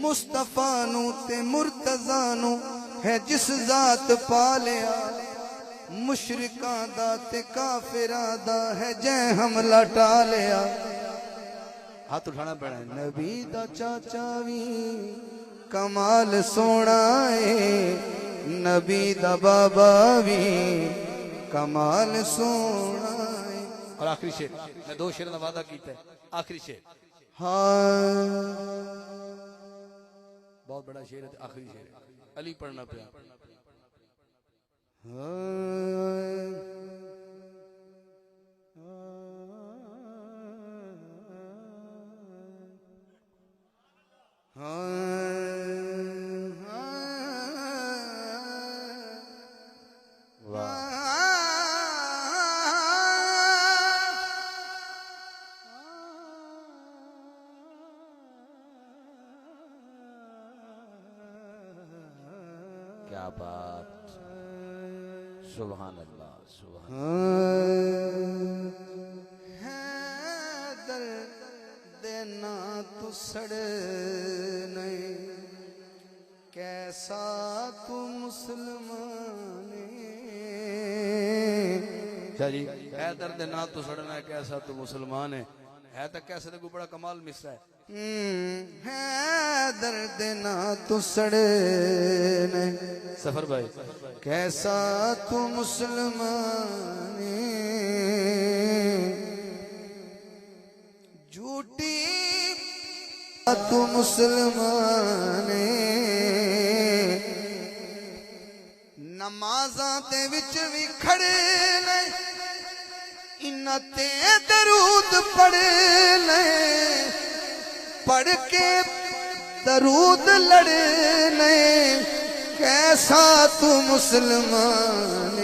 मुस्तफा नू ते मुर्तजा नू है जिस जात पालिया, मुशरिकां दा ते काफिरां दा है जै हमला टालिया। हाथ उठाना पैना है। नबी दा चाचा भी कमाल सोना है, नबी दा बाबा भी कमाल सोना है। और आखिरी शेर, मैं 2 शेर का वादा किया है, आखिरी शेर। हाँ बहुत बड़ा शेर है, आखिरी शेर है, अली पढ़ना पे। क्या बात, सुभान अल्लाह, सुभान। दर्द ना तू सड़ नहीं, कैसा तू मुसलमान जी है। दर्द ना तू सड़ना है, कैसा तू मुसलमान है तो कैसे तो बड़ा कमाल मिसरा है। दर्द ना तू सड़े नहीं, सफर भाई कैसा तू मुसलमान, झूठी तू मुसलमान, नमाज़ां दे विच भी खड़े ने, इन्हां ते दरूद पढ़ने, पढ़ के दरूद लड़ने, कैसा तू मुसलमान।